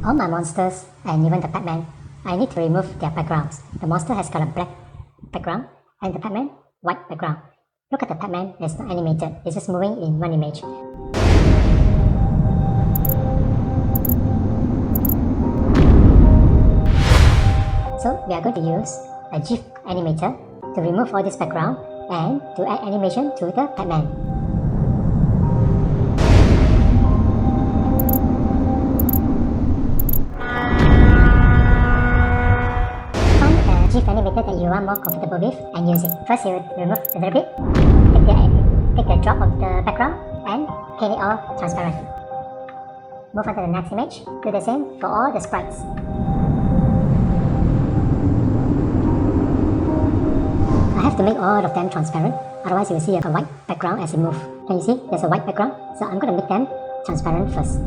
All my monsters, and even the Pacman, I need to remove their backgrounds. The monster has got a black background, and the Pacman, white background. Look at the Pacman, it's not animated, it's just moving in one image. So we are going to use a GIF animator to remove all this background and to add animation to the Pacman. GIF animator that you are more comfortable with and use it. First you remove a little bit, take the drop of the background and paint it all transparent. Move on to the next image, do the same for all the sprites. I have to make all of them transparent, otherwise you will see a white background as you move. Can you see there's a white background? So I'm going to make them transparent first.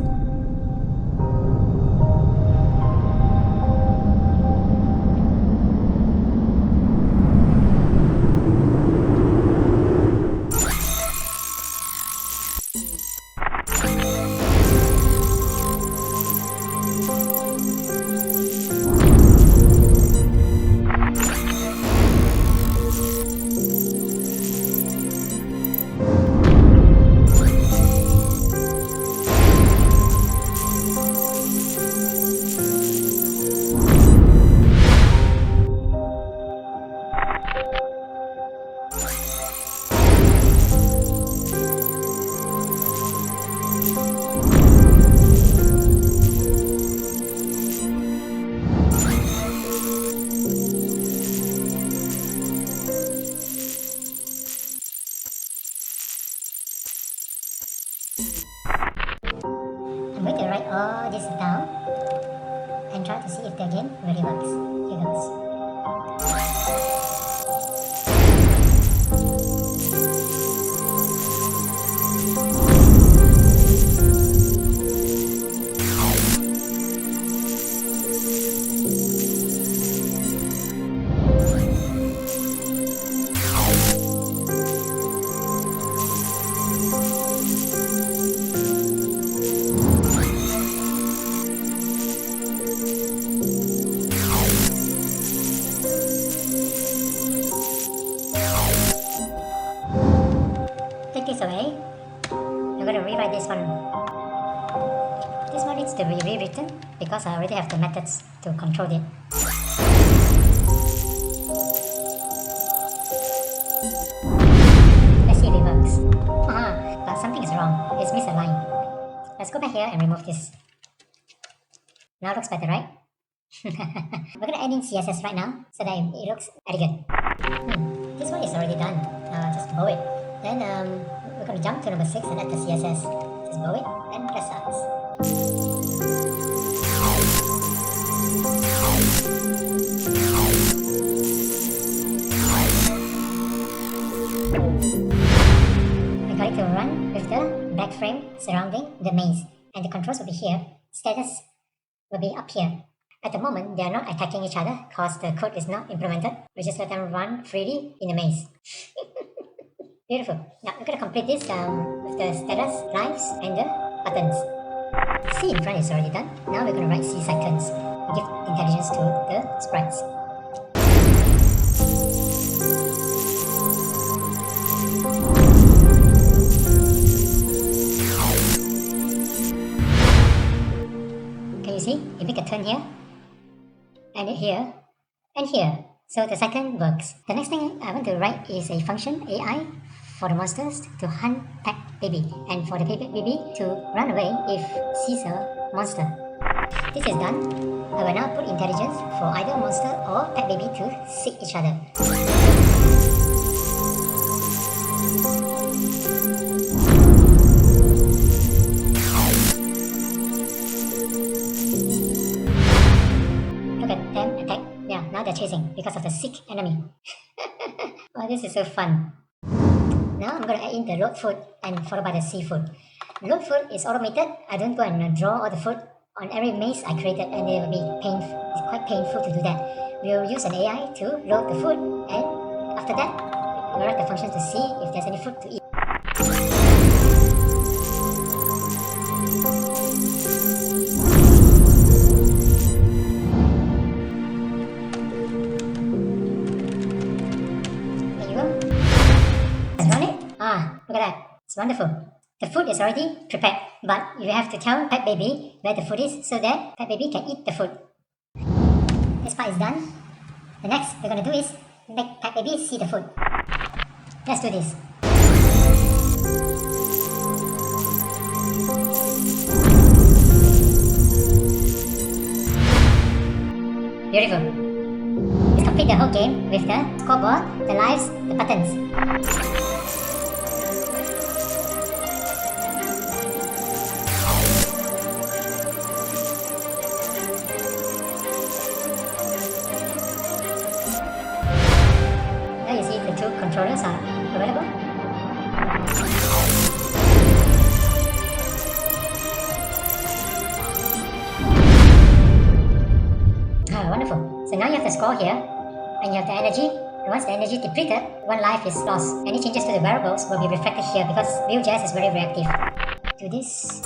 I'm going to write all this down and try to see if the game really works. Here goes. Take this away. I'm going to rewrite this one. This one needs to be rewritten because I already have the methods to control it. Let's see if it works. But something is wrong. It's misaligned. Let's go back here and remove this. Now it looks better, right? We're going to add in CSS right now so that it looks elegant. This one is already done. Just bow it. Then we're going to jump to number 6 and add the CSS. Just bow it and press start. I got it to run with the black frame surrounding the maze. And the controls will be here. Status will be up here. At the moment, they are not attacking each other because the code is not implemented. We just let them run freely in the maze. Beautiful. Now we're going to complete this with the status, lives, and the buttons. C in front is already done. Now we're going to write C seconds and give intelligence to the sprites. Can you see? You make a turn here, and here, and here. So the second works. The next thing I want to write is a function AI for the monsters to hunt pacbaby and for the pacbaby to run away if sees a monster. This is done. I will now put intelligence for either monster or pacbaby to seek each other. Look at them attack. Yeah, now they're chasing because of the sick enemy. Oh, this is so fun. Now I'm going to add in the load food and followed by the seafood. Load food is automated. I don't go and draw all the food on every maze I created and it will be painful. It's quite painful to do that. We'll use an AI to load the food and after that we'll write the function to see if there's any food to eat. It's wonderful. The food is already prepared, but you have to tell pacbaby where the food is so that pacbaby can eat the food. This part is done. The next we're going to do is make pacbaby see the food. Let's do this. Beautiful. Let's complete the whole game with the scoreboard, the lives, the buttons. Now you see the two controllers are available. Wonderful. So now you have the score here, and you have the energy. And once the energy depleted, one life is lost. Any changes to the variables will be reflected here because VueJS is very reactive. Do this.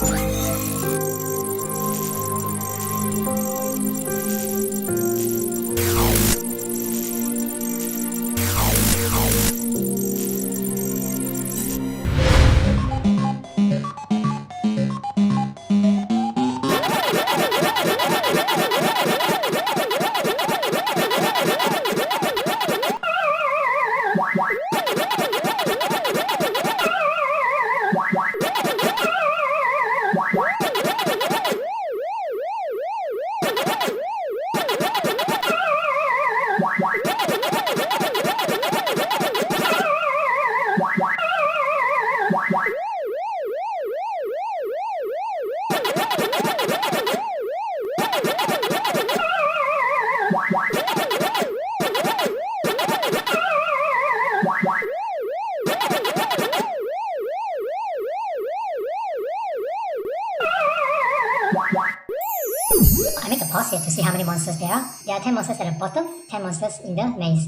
I make a pause here to see how many monsters there are. There are 10 monsters at the bottom, 10 monsters in the maze.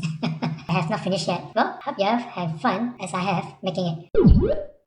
I have not finished yet. Well, hope you have had fun as I have making it.